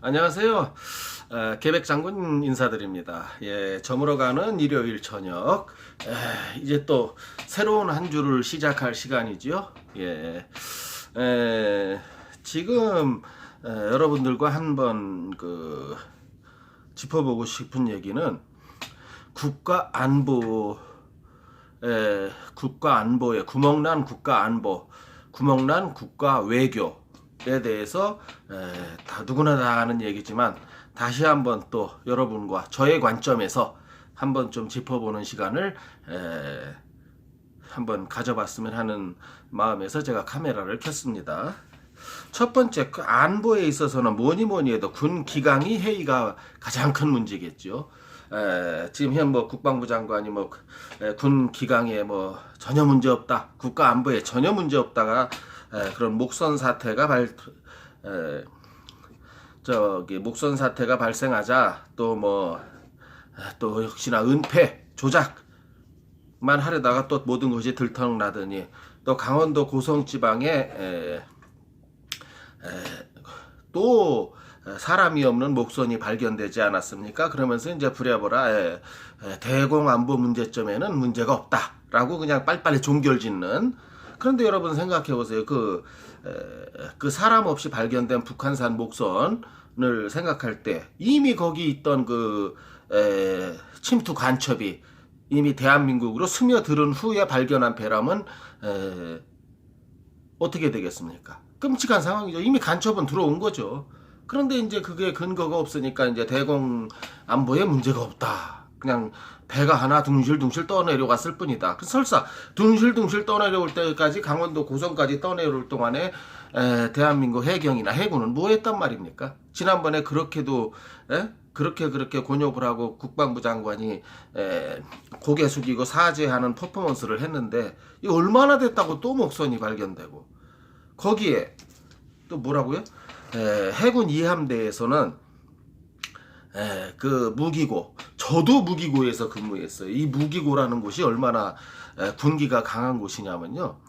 안녕하세요. 계백 장군 인사드립니다. 예, 저물어가는 일요일 저녁. 이제 또 새로운 한 주를 시작할 시간이죠. 예, 지금 여러분들과 한번 짚어보고 싶은 얘기는 국가 안보, 국가 안보의 구멍난 국가 안보, 구멍난 국가 외교에 대해서 다 누구나 다 아는 얘기지만 다시 한번 또 여러분과 저의 관점에서 한번 좀 짚어보는 시간을 한번 가져봤으면 하는 마음에서 제가 카메라를 켰습니다. 첫 번째, 그 안보에 있어서는 뭐니 해도 군 기강이 회의가 가장 큰 문제겠죠. 지금 현 국방부 장관이 군 기강에 전혀 문제 없다, 국가 안보에 전혀 문제 없다가 그런 목선 사태가 목선 사태가 발생하자 또 역시나 은폐 조작만 하려다가 또 모든 것이 들통나더니 또 강원도 고성 지방에 또 사람이 없는 목선이 발견되지 않았습니까? 그러면서 이제 부랴부랴 대공 안보 문제점에는 문제가 없다라고 그냥 빨리빨리 종결짓는. 그런데 여러분 생각해 보세요. 그 사람 없이 발견된 북한산 목선을 생각할 때 이미 거기 있던 침투 간첩이 이미 대한민국으로 스며들은 후에 발견한 배람은 어떻게 되겠습니까? 끔찍한 상황이죠. 이미 간첩은 들어온 거죠. 그런데 이제 그게 근거가 없으니까 이제 대공 안보에 문제가 없다, 그냥 배가 하나 둥실둥실 떠내려갔을 뿐이다. 설사 둥실둥실 떠내려올 때까지 강원도 고성까지 떠내려올 동안에 대한민국 해경이나 해군은 뭐 했단 말입니까? 지난번에 그렇게도 그렇게 곤욕을 하고 국방부 장관이 고개 숙이고 사죄하는 퍼포먼스를 했는데 이 얼마나 됐다고 또 목선이 발견되고, 거기에 또 뭐라고요? 해군 이함대에서는 그 무기고, 저도 무기고에서 근무했어요. 이 무기고라는 곳이 얼마나 군기가 강한 곳이냐면요,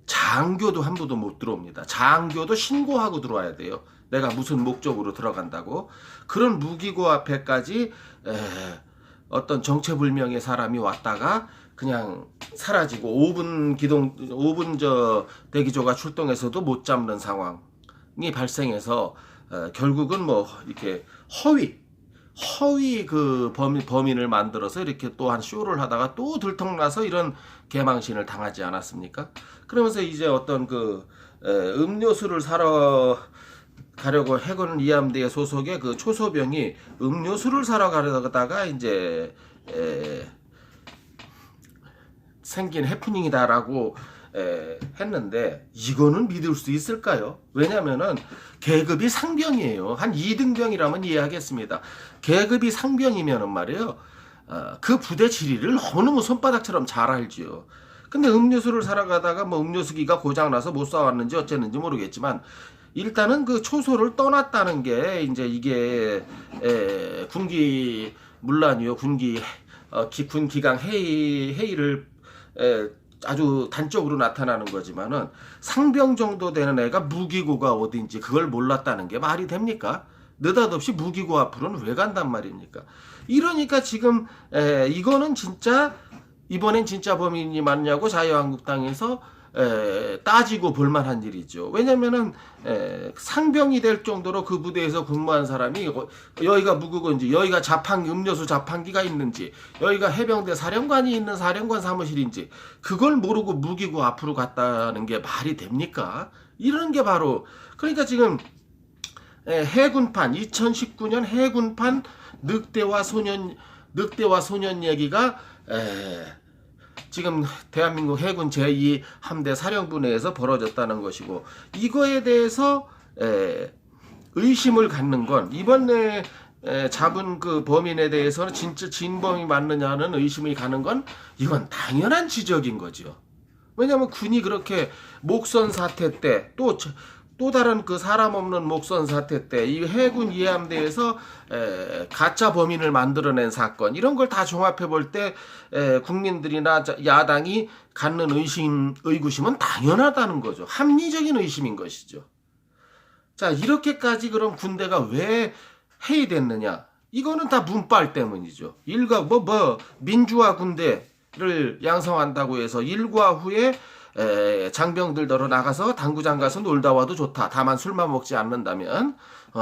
장교도 한 부도 못 들어옵니다. 장교도 신고하고 들어와야 돼요. 내가 무슨 목적으로 들어간다고. 그런 무기고 앞에까지 어떤 정체불명의 사람이 왔다가 그냥 사라지고 5분 대기조가 출동해서도 못 잡는 상황이 발생해서 결국은 이렇게 허위 그 범인을 만들어서 이렇게 또 한 쇼를 하다가 또 들통나서 이런 개망신을 당하지 않았습니까? 그러면서 이제 어떤 음료수를 사러 가려고 해군 이함대 소속의 그 초소병이 음료수를 사러 가려다가 이제 생긴 해프닝이다라고 했는데, 이거는 믿을 수 있을까요? 왜냐면은 계급이 상병이에요. 한 2등병이라면 이해하겠습니다. 계급이 상병이면은 말이에요, 그 부대 지리를 너무너무 손바닥처럼 잘 알죠. 근데 음료수를 사러 가다가 음료수기가 고장나서 못 사왔는지 어쨌는지 모르겠지만 일단은 그 초소를 떠났다는 게 이제 이게 군기 문란이요, 군 기강 회의를 아주 단적으로 나타나는 거지만은 상병 정도 되는 애가 무기고가 어딘지 그걸 몰랐다는 게 말이 됩니까? 느닷없이 무기고 앞으로는 왜 간단 말입니까? 이러니까 지금 이거는 진짜 이번엔 진짜 범인이 맞냐고 자유한국당에서 따지고 볼만한 일이죠. 왜냐면은 상병이 될 정도로 그 부대에서 근무한 사람이 여기가 무구건지, 여기가 음료수 자판기가 있는지, 여기가 해병대 사령관이 있는 사령관 사무실인지 그걸 모르고 무기고 앞으로 갔다는 게 말이 됩니까? 이런 게 바로, 그러니까 지금 해군판 2019년 해군판 늑대와 소년 얘기가 지금 대한민국 해군 제2함대 사령부내에서 벌어졌다는 것이고, 이거에 대해서 의심을 갖는 건, 이번에 잡은 그 범인에 대해서는 진짜 진범이 맞느냐는 의심이 가는 건 이건 당연한 지적인 거죠. 왜냐하면 군이 그렇게 목선 사태 때 또 다른 그 사람 없는 목선 사태 때 이 해군 이함대에서 가짜 범인을 만들어낸 사건, 이런 걸 다 종합해 볼 때 국민들이나 야당이 갖는 의구심은 당연하다는 거죠. 합리적인 의심인 것이죠. 자, 이렇게까지 그럼 군대가 왜 해이됐느냐? 이거는 다 문빨 때문이죠. 민주화 군대를 양성한다고 해서 일과 후에 장병들더러 나가서 당구장 가서 놀다 와도 좋다. 다만 술만 먹지 않는다면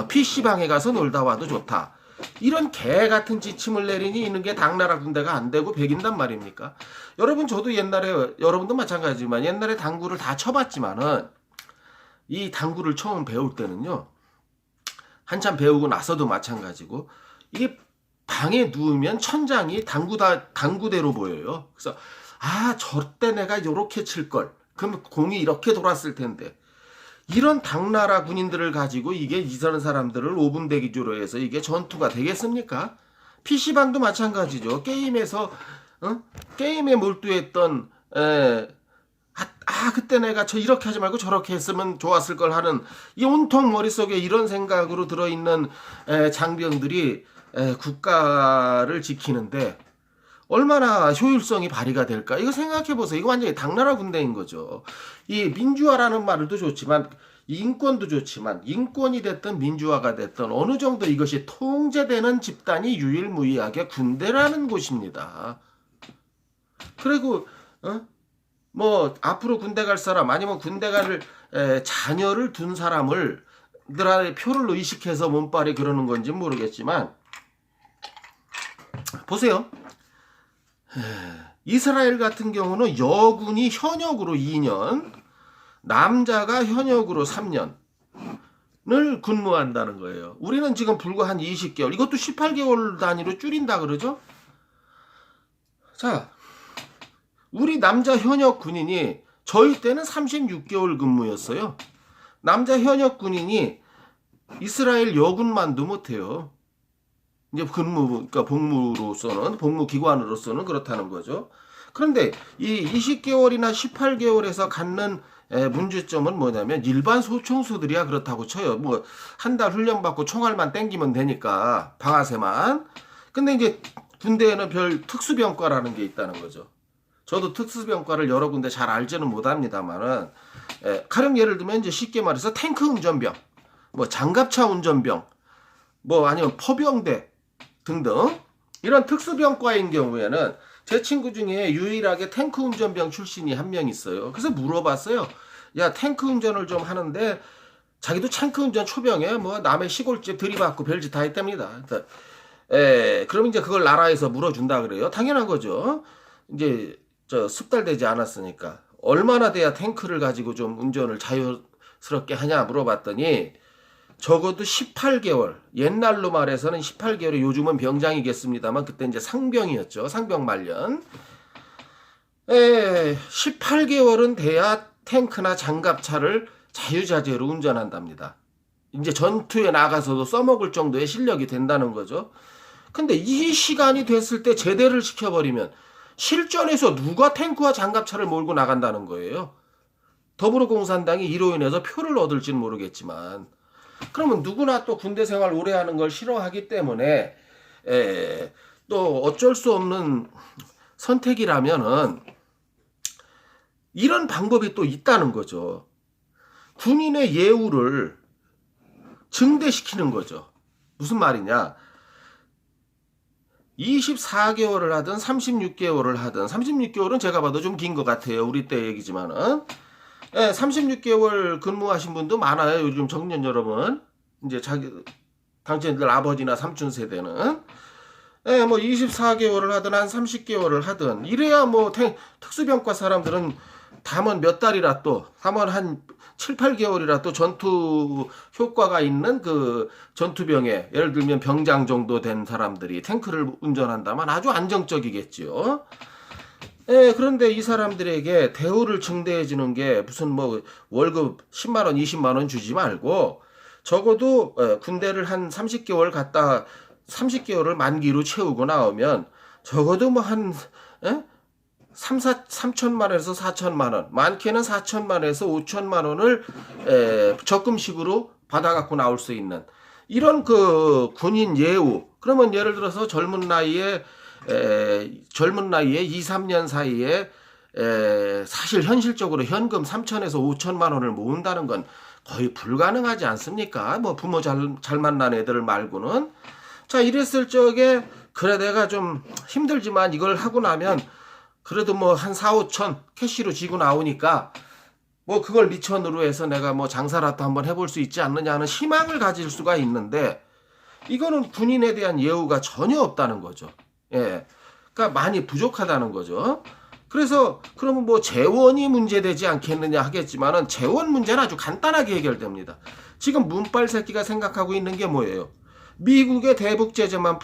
PC방에 가서 놀다 와도 좋다. 이런 개 같은 지침을 내리니 있는 게 당나라 군대가 안 되고 백인단 말입니까? 여러분, 저도 옛날에, 여러분도 마찬가지지만 옛날에 당구를 다 쳐봤지만은 이 당구를 처음 배울 때는요, 한참 배우고 나서도 마찬가지고, 이게 방에 누우면 천장이 당구대로 보여요. 그래서 저때 내가 요렇게 칠걸. 그럼 공이 이렇게 돌았을 텐데. 이런 당나라 군인들을 가지고 이게 이런 사람들을 5분 대기조로 해서 이게 전투가 되겠습니까? PC방도 마찬가지죠. 게임에 몰두했던, 그때 내가 이렇게 하지 말고 저렇게 했으면 좋았을 걸 하는, 이 온통 머릿속에 이런 생각으로 들어있는 장병들이 국가를 지키는데 얼마나 효율성이 발휘가 될까? 이거 생각해 보세요. 이거 완전히 당나라 군대인 거죠. 이 민주화라는 말도 좋지만, 인권도 좋지만, 인권이 됐든 민주화가 됐든 어느 정도 이것이 통제되는 집단이 유일무이하게 군대라는 곳입니다. 그리고 앞으로 군대 갈 사람, 아니면 군대 갈 자녀를 둔 사람을 들의 표를 의식해서 몸빨이 그러는 건지 모르겠지만, 보세요. 이스라엘 같은 경우는 여군이 현역으로 2년, 남자가 현역으로 3년을 근무한다는 거예요. 우리는 지금 불과 한 20개월, 이것도 18개월 단위로 줄인다 그러죠? 자, 우리 남자 현역 군인이, 저희 때는 36개월 근무였어요. 남자 현역 군인이 이스라엘 여군만도 못해요. 이제 그러니까 복무기관으로서는 그렇다는 거죠. 그런데 이 20개월이나 18개월에서 갖는 문제점은 뭐냐면, 일반 소총수들이야 그렇다고 쳐요. 한 달 훈련받고 총알만 땡기면 되니까, 방아쇠만. 근데 이제 군대에는 별 특수병과라는 게 있다는 거죠. 저도 특수병과를 여러 군데 잘 알지는 못합니다만은, 가령 예를 들면 이제 쉽게 말해서 탱크 운전병, 장갑차 운전병, 아니면 포병대 등등, 이런 특수병과인 경우에는 제 친구 중에 유일하게 탱크 운전병 출신이 한 명 있어요. 그래서 물어봤어요. 야, 탱크 운전을 좀 하는데, 자기도 탱크 운전 초병에 남의 시골집 들이받고 별짓 다 했답니다. 그럼 이제 그걸 나라에서 물어준다 그래요. 당연한 거죠. 이제 숙달되지 않았으니까. 얼마나 돼야 탱크를 가지고 좀 운전을 자유스럽게 하냐 물어봤더니, 적어도 18개월, 옛날로 말해서는 18개월이, 요즘은 병장이겠습니다만 그때 이제 상병이었죠. 상병 말년. 18개월은 돼야 탱크나 장갑차를 자유자재로 운전한답니다. 이제 전투에 나가서도 써먹을 정도의 실력이 된다는 거죠. 근데 이 시간이 됐을 때 제대를 시켜버리면 실전에서 누가 탱크와 장갑차를 몰고 나간다는 거예요. 더불어공산당이 이로 인해서 표를 얻을지는 모르겠지만, 그러면 누구나 또 군대 생활 오래 하는 걸 싫어하기 때문에 또 어쩔 수 없는 선택이라면은 이런 방법이 또 있다는 거죠. 군인의 예우를 증대시키는 거죠. 무슨 말이냐? 24개월을 하든 36개월을 하든, 36개월은 제가 봐도 좀 긴 것 같아요. 우리 때 얘기지만은. 36개월 근무하신 분도 많아요. 요즘 청년 여러분. 이제 당신들 아버지나 삼촌 세대는. 24개월을 하든 한 30개월을 하든, 이래야 특수병과 사람들은 담원 몇 달이라 또, 담원 한 7, 8개월이라 또 전투 효과가 있는 그 전투병에, 예를 들면 병장 정도 된 사람들이 탱크를 운전한다면 아주 안정적이겠지요. 그런데 이 사람들에게 대우를 증대해 주는 게 무슨 월급 10만 원, 20만 원 주지 말고, 적어도 군대를 한 30개월 갔다 30개월을 만기로 채우고 나오면 적어도 한 3천만 원에서 4천만 원, 많게는 4천만 원에서 5천만 원을 적금식으로 받아갖고 나올 수 있는 이런 그 군인 예우. 그러면 예를 들어서 젊은 나이에 2, 3년 사이에 사실 현실적으로 현금 3천에서 5천만 원을 모은다는 건 거의 불가능하지 않습니까? 뭐 부모 잘 만난 애들 말고는. 자, 이랬을 적에 그래 내가 좀 힘들지만 이걸 하고 나면 그래도 뭐 한 4, 5천 캐시로 지고 나오니까 뭐 그걸 미천으로 해서 내가 뭐 장사라도 한번 해볼 수 있지 않느냐 하는 희망을 가질 수가 있는데, 이거는 군인에 대한 예우가 전혀 없다는 거죠. 예. 그러니까 많이 부족하다는 거죠. 그래서 그러면 뭐 재원이 문제되지 않겠느냐 하겠지만은 재원 문제는 아주 간단하게 해결됩니다. 지금 문빨 새끼가 생각하고 있는 게 뭐예요? 미국의 대북 제재만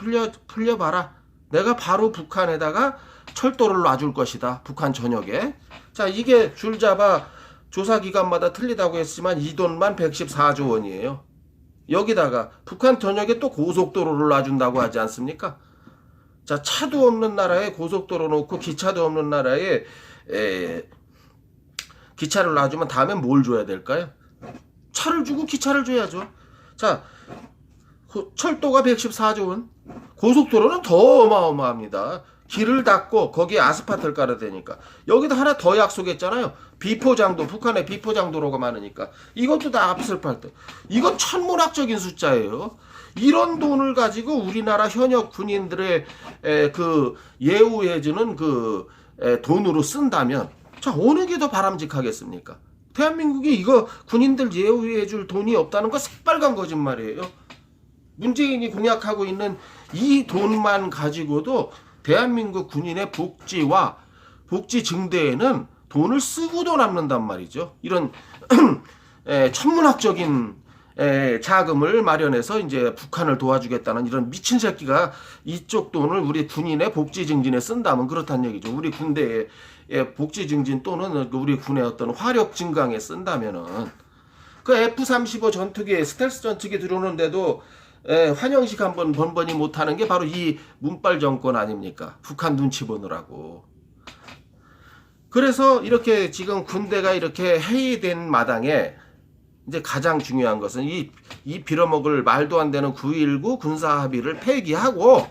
풀려봐라. 내가 바로 북한에다가 철도를 놔줄 것이다. 북한 전역에. 자, 이게 줄잡아 조사 기간마다 틀리다고 했지만 이 돈만 114조 원이에요. 여기다가 북한 전역에 또 고속도로를 놔준다고 하지 않습니까? 자, 차도 없는 나라에 고속도로 놓고 기차도 없는 나라에 기차를 놔주면 다음엔 뭘 줘야 될까요? 차를 주고 기차를 줘야죠. 자, 철도가 114조 원, 고속도로는 더 어마어마합니다. 길을 닫고 거기에 아스팔트를 깔아야 되니까. 여기다 하나 더 약속했잖아요. 비포장도, 북한에 비포장도로가 많으니까 이것도 다 아스팔트. 이건 천문학적인 숫자예요. 이런 돈을 가지고 우리나라 현역 군인들의 그 예우해주는 그 돈으로 쓴다면, 자, 어느 게 더 바람직하겠습니까? 대한민국이 이거 군인들 예우해줄 돈이 없다는 거 새빨간 거짓말이에요. 문재인이 공약하고 있는 이 돈만 가지고도 대한민국 군인의 복지와 복지 증대에는 돈을 쓰고도 남는단 말이죠. 이런 천문학적인 자금을 마련해서 이제 북한을 도와주겠다는 이런 미친 새끼가 이쪽 돈을 우리 군인의 복지 증진에 쓴다면 그렇다는 얘기죠. 우리 군대의 복지 증진 또는 우리 군의 어떤 화력 증강에 쓴다면은, 그 F-35 전투기, 스텔스 전투기 들어오는데도 환영식 한번 번번이 못하는 게 바로 이 문빨 정권 아닙니까? 북한 눈치 보느라고. 그래서 이렇게 지금 군대가 이렇게 해이된 마당에 이제 가장 중요한 것은 이 빌어먹을 말도 안 되는 9.19 군사합의를 폐기하고,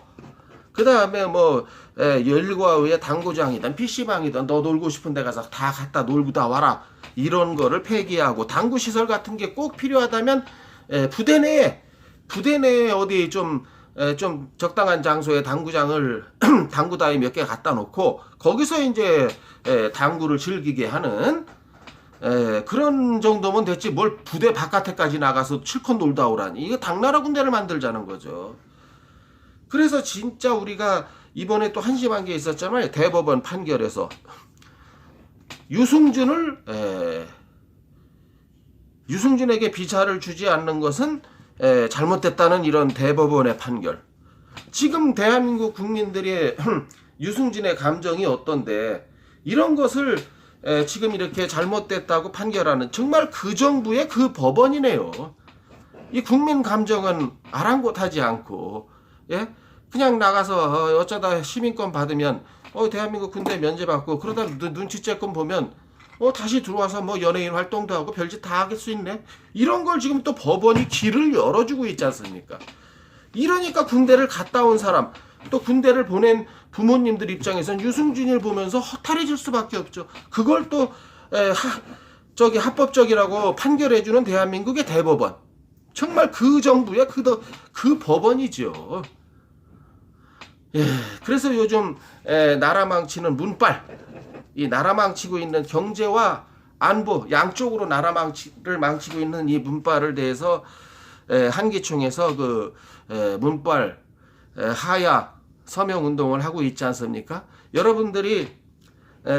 그 다음에 뭐 열과의 당구장이든 PC방이든 너 놀고 싶은 데 가서 다 갖다 놀고 다 와라, 이런 거를 폐기하고, 당구시설 같은 게 꼭 필요하다면 부대 내에 어디 좀 적당한 장소에 당구장을 당구다이 몇 개 갖다 놓고 거기서 이제 당구를 즐기게 하는 그런 정도면 됐지, 뭘 부대 바깥에까지 나가서 실컷 놀다 오라니. 이거 당나라 군대를 만들자는 거죠. 그래서 진짜 우리가 이번에 또 한심한 게 있었잖아요. 대법원 판결에서 유승준에게 비자를 주지 않는 것은 잘못됐다는 이런 대법원의 판결. 지금 대한민국 국민들의 유승준의 감정이 어떤데 이런 것을 지금 이렇게 잘못됐다고 판결하는, 정말 그 정부의 그 법원이네요. 이 국민 감정은 아랑곳하지 않고, 예? 그냥 나가서 어쩌다 시민권 받으면 대한민국 군대 면제받고, 그러다 눈치쬐끔 보면 다시 들어와서 뭐 연예인 활동도 하고 별짓 다 할 수 있네. 이런 걸 지금 또 법원이 길을 열어주고 있지 않습니까? 이러니까 군대를 갔다 온 사람, 또 군대를 보낸 부모님들 입장에선 유승준을 보면서 허탈해질 수밖에 없죠. 그걸 또 합법적이라고 판결해주는 대한민국의 대법원. 정말 그 정부의 그 법원이죠. 예, 그래서 요즘 나라 망치는 문빨, 이 나라 망치고 있는 경제와 안보 양쪽으로 나라 망치를 망치고 있는 이 문빨을 대해서 한기총에서 그 문빨 하야 서명 운동을 하고 있지 않습니까? 여러분들이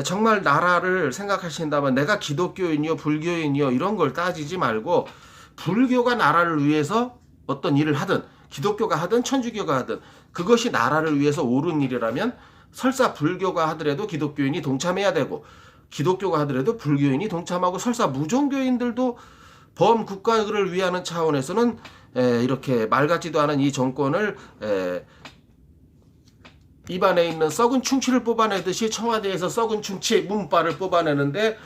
정말 나라를 생각하신다면 내가 기독교인이요 불교인이요 이런 걸 따지지 말고, 불교가 나라를 위해서 어떤 일을 하든 기독교가 하든 천주교가 하든 그것이 나라를 위해서 옳은 일이라면 설사 불교가 하더라도 기독교인이 동참해야 되고, 기독교가 하더라도 불교인이 동참하고, 설사 무종교인들도 범국가를 위하는 차원에서는 이렇게 말 같지도 않은 이 정권을 입안에 있는 썩은 충치를 뽑아내듯이 청와대에서 썩은 충치 문빨을 뽑아내는데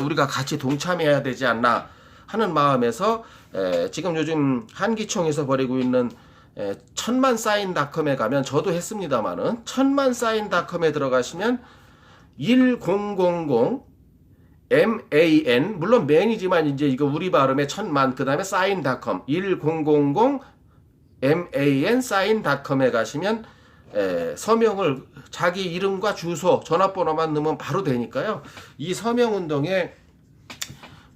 우리가 같이 동참해야 되지 않나 하는 마음에서 지금 요즘 한기총에서 벌이고 있는 천만사인닷컴에 가면, 저도 했습니다마는 천만사인닷컴에 들어가시면 1000 MAN, 물론 man이지만 이제 이거 우리 발음에 1000만, 그 다음에 sign.com, 1000 MAN sign.com에 가시면 서명을 자기 이름과 주소, 전화번호만 넣으면 바로 되니까요. 이 서명운동에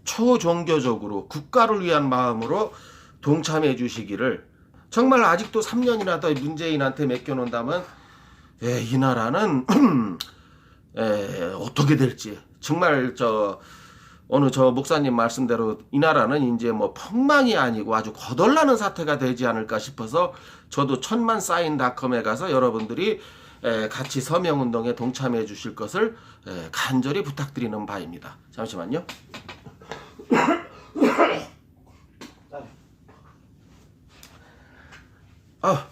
초종교적으로 국가를 위한 마음으로 동참해 주시기를, 정말 아직도 3년이나 더 문재인한테 맡겨놓는다면 이 나라는 어떻게 될지, 정말 어느 목사님 말씀대로 이 나라는 이제 뭐 폭망이 아니고 아주 거덜나는 사태가 되지 않을까 싶어서 저도 1000만 사인닷컴에 가서 여러분들이 같이 서명운동에 동참해 주실 것을 간절히 부탁드리는 바입니다. 잠시만요.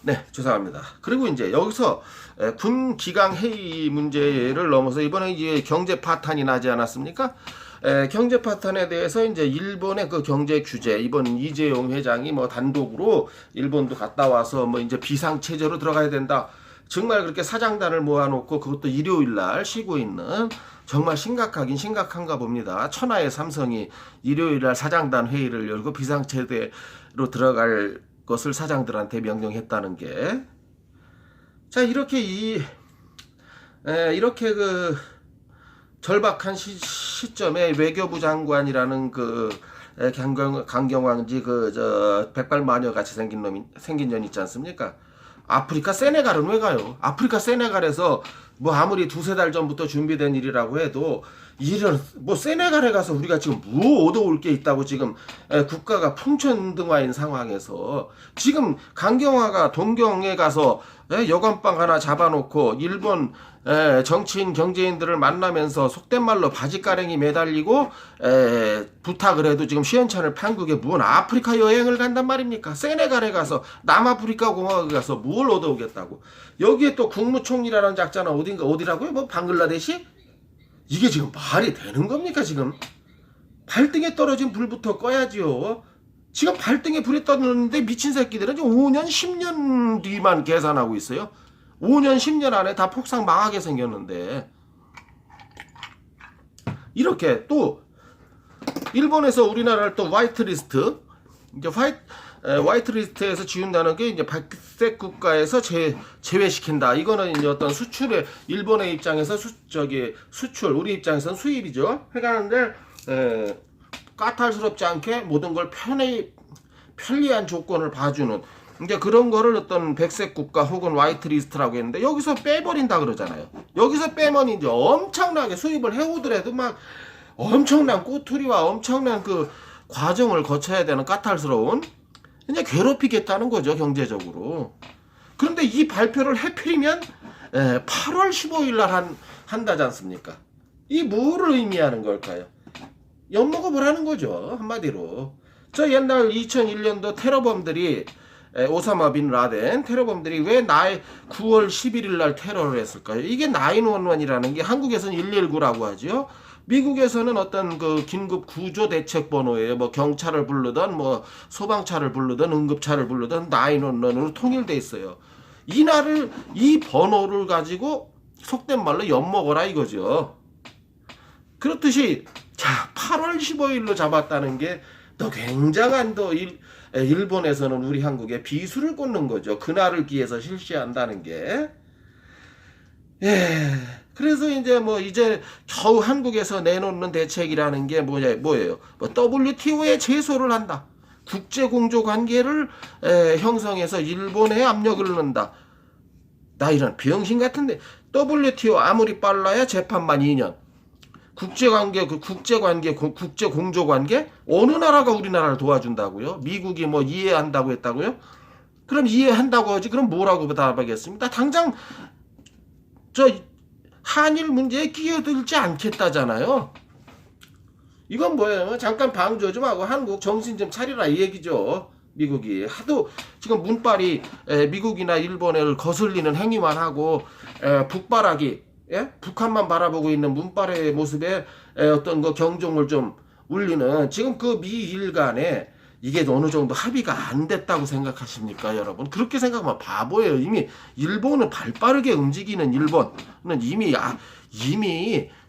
네, 죄송합니다. 그리고 이제 여기서 군 기강 회의 문제를 넘어서 이번에 이제 경제 파탄이 나지 않았습니까? 경제 파탄에 대해서 이제 일본의 그 경제 규제, 이번 이재용 회장이 뭐 단독으로 일본도 갔다 와서 뭐 이제 비상 체제로 들어가야 된다. 정말 그렇게 사장단을 모아놓고 그것도 일요일 날 쉬고 있는, 정말 심각하긴 심각한가 봅니다. 천하의 삼성이 일요일 날 사장단 회의를 열고 비상 체제로 들어갈 것을 사장들한테 명령했다는 게, 자, 이렇게 이렇게 그 절박한 시점에 외교부 장관이라는 그 강경왕지 백발마녀 같이 생긴 년 있지 않습니까? 아프리카 세네갈은 왜 가요? 아프리카 세네갈에서 뭐 아무리 두세 달 전부터 준비된 일이라고 해도 이런 뭐 세네갈에 가서 우리가 지금 뭐 얻어올 게 있다고 지금 국가가 풍천등화인 상황에서 지금 강경화가 동경에 가서 여관방 하나 잡아놓고 일본 정치인 경제인들을 만나면서 속된 말로 바지가랭이 매달리고 부탁을 해도 지금 시원찮을 판국에 뭔 아프리카 여행을 간단 말입니까? 세네갈에 가서 남아프리카 공화국에 가서 뭘 얻어오겠다고. 여기에 또 국무총리라는 작자는 어디라고요? 뭐 방글라데시? 이게 지금 말이 되는 겁니까? 지금 발등에 떨어진 불부터 꺼야지요. 지금 발등에 불이 떠는데 미친 새끼들은 지금 5년 10년 뒤만 계산하고 있어요. 5년 10년 안에 다 폭삭 망하게 생겼는데, 이렇게 또 일본에서 우리나라를 또 화이트리스트, 이제 화이트리스트에서 지운다는 게 이제 백색 국가에서 제외시킨다. 이거는 이제 어떤 수출의, 일본의 입장에서 수출, 우리 입장에서는 수입이죠. 해가는데 까탈스럽지 않게 모든 걸 편리한 조건을 봐주는, 이제 그런 거를 어떤 백색 국가 혹은 화이트리스트라고 했는데, 여기서 빼버린다 그러잖아요. 여기서 빼면 이제 엄청나게 수입을 해오더라도 막 엄청난 꼬투리와 엄청난 그 과정을 거쳐야 되는 까탈스러운, 이제 괴롭히겠다는 거죠, 경제적으로. 그런데 이 발표를 해필이면 8월 15일 날 한다지 않습니까? 이 뭐를 의미하는 걸까요? 엿먹어보라는 거죠, 한마디로. 저 옛날 2001년도 테러범들이, 오사마 빈 라덴 테러범들이 왜 9월 11일 날 테러를 했을까요? 이게 911이라는 게 한국에서는 119라고 하죠. 미국에서는 어떤 그 긴급 구조 대책 번호예요. 뭐 경찰을 부르던 뭐 소방차를 부르던 응급차를 부르던 911으로 통일돼 있어요. 이 번호를 가지고 속된 말로 엿먹어라 이거죠. 그렇듯이 자, 8월 15일로 잡았다는 게 또 굉장한 일본에서는 우리 한국에 비수를 꽂는 거죠. 그날을 기해서 실시한다는 게. 그래서 이제 겨우 한국에서 내놓는 대책이라는 게 뭐예요? 뭐 WTO에 제소를 한다. 국제 공조 관계를 형성해서 일본에 압력을 넣는다. 나 이런 병신 같은데, WTO 아무리 빨라야 재판만 2년. 국제관계, 국제 공조관계? 어느 나라가 우리나라를 도와준다고요? 미국이 뭐 이해한다고 했다고요? 그럼 이해한다고 하지, 그럼 뭐라고 답하겠습니까? 당장 한일 문제에 끼어들지 않겠다잖아요. 이건 뭐예요? 잠깐 방조 좀 하고 한국 정신 좀 차리라 이 얘기죠. 미국이 하도 지금 문빨이 미국이나 일본을 거슬리는 행위만 하고 북바라기, 북한만 바라보고 있는 문빨의 모습에 어떤 그 경종을 좀 울리는, 지금 그 미일 간에 이게 어느 정도 합의가 안 됐다고 생각하십니까, 여러분? 그렇게 생각하면 바보예요. 이미 일본은 발빠르게 움직이는 일본은 이미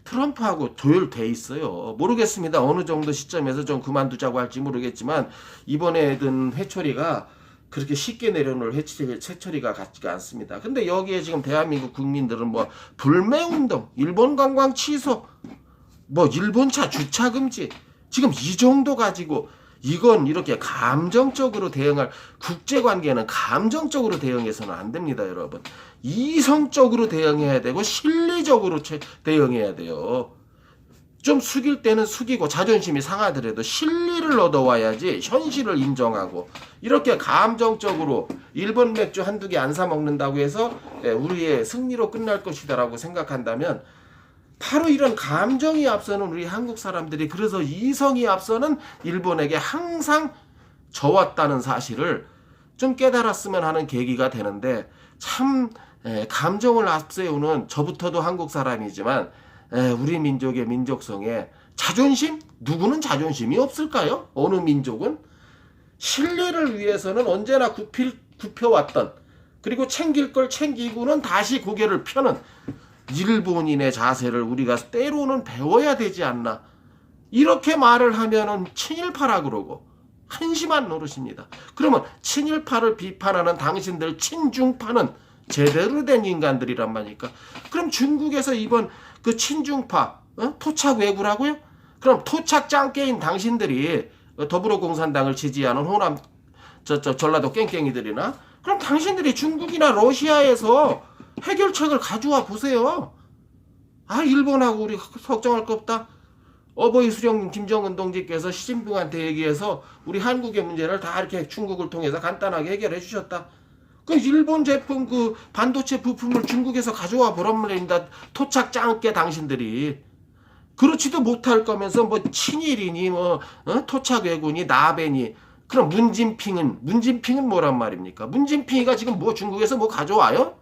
트럼프하고 조율돼 있어요. 모르겠습니다. 어느 정도 시점에서 좀 그만두자고 할지 모르겠지만 이번에 든 회초리가 그렇게 쉽게 내려놓을 회초리가 같지가 않습니다. 근데 여기에 지금 대한민국 국민들은 뭐 불매운동, 일본 관광 취소, 뭐 일본차 주차 금지, 지금 이 정도 가지고 이건 이렇게 감정적으로 대응할, 국제관계는 감정적으로 대응해서는 안 됩니다, 여러분. 이성적으로 대응해야 되고 실리적으로 대응해야 돼요. 좀 숙일 때는 숙이고 자존심이 상하더라도 실리를 얻어와야지 현실을 인정하고, 이렇게 감정적으로 일본 맥주 한두 개 안 사 먹는다고 해서 우리의 승리로 끝날 것이다라고 생각한다면 바로 이런 감정이 앞서는 우리 한국 사람들이, 그래서 이성이 앞서는 일본에게 항상 져왔다는 사실을 좀 깨달았으면 하는 계기가 되는데, 참 감정을 앞세우는, 저부터도 한국 사람이지만 우리 민족의 민족성에 자존심? 누구는 자존심이 없을까요? 어느 민족은? 신뢰를 위해서는 언제나 굽혀왔던, 그리고 챙길 걸 챙기고는 다시 고개를 펴는 일본인의 자세를 우리가 때로는 배워야 되지 않나. 이렇게 말을 하면은 친일파라 그러고 한심한 노릇입니다. 그러면 친일파를 비판하는 당신들 친중파는 제대로 된 인간들이란 말이니까. 그럼 중국에서 이번 그 친중파 토착 왜구라고요? 그럼 토착 짱깨인 당신들이 더불어공산당을 지지하는 호남 전라도 깽깽이들이나, 그럼 당신들이 중국이나 러시아에서 해결책을 가져와 보세요. 아, 일본하고 우리 걱정할 거 없다. 어버이 수령님 김정은 동지께서 시진핑한테 얘기해서 우리 한국의 문제를 다 이렇게 중국을 통해서 간단하게 해결해 주셨다. 그 일본 제품 그 반도체 부품을 중국에서 가져와 보란 말입니다. 토착 짱깨 당신들이. 그렇지도 못할 거면서 뭐 친일이니 뭐 토착 왜군이 나베니. 그럼 문진핑은 뭐란 말입니까? 문진핑이가 지금 뭐 중국에서 뭐 가져와요?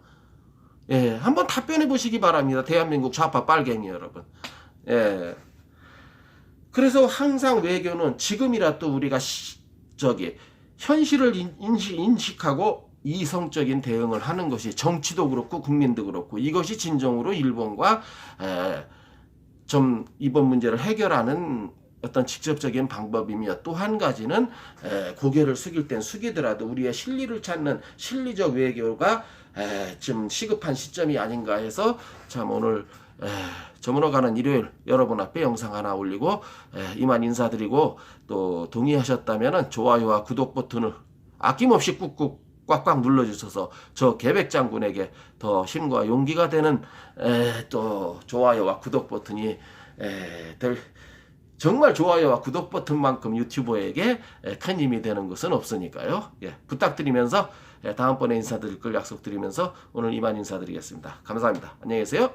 예, 한번 답변해 보시기 바랍니다. 대한민국 좌파 빨갱이 여러분. 예. 그래서 항상 외교는 지금이라도 우리가 현실을 인식하고 이성적인 대응을 하는 것이, 정치도 그렇고 국민도 그렇고, 이것이 진정으로 일본과 좀 이번 문제를 해결하는 어떤 직접적인 방법이며, 또 한 가지는 고개를 숙일 땐 숙이더라도 우리의 실리를 찾는 실리적 외교가 좀 시급한 시점이 아닌가 해서 참 오늘 저물어가는 일요일 여러분 앞에 영상 하나 올리고 이만 인사드리고, 또 동의하셨다면 좋아요와 구독 버튼을 아낌없이 꾹꾹 꽉꽉 눌러주셔서 저 계백장군에게 더 힘과 용기가 되는 또 좋아요와 구독 버튼이 정말 좋아요와 구독 버튼만큼 유튜버에게 큰 힘이 되는 것은 없으니까요. 예, 부탁드리면서 다음번에 인사드릴 걸 약속드리면서 오늘 이만 인사드리겠습니다. 감사합니다. 안녕히 계세요.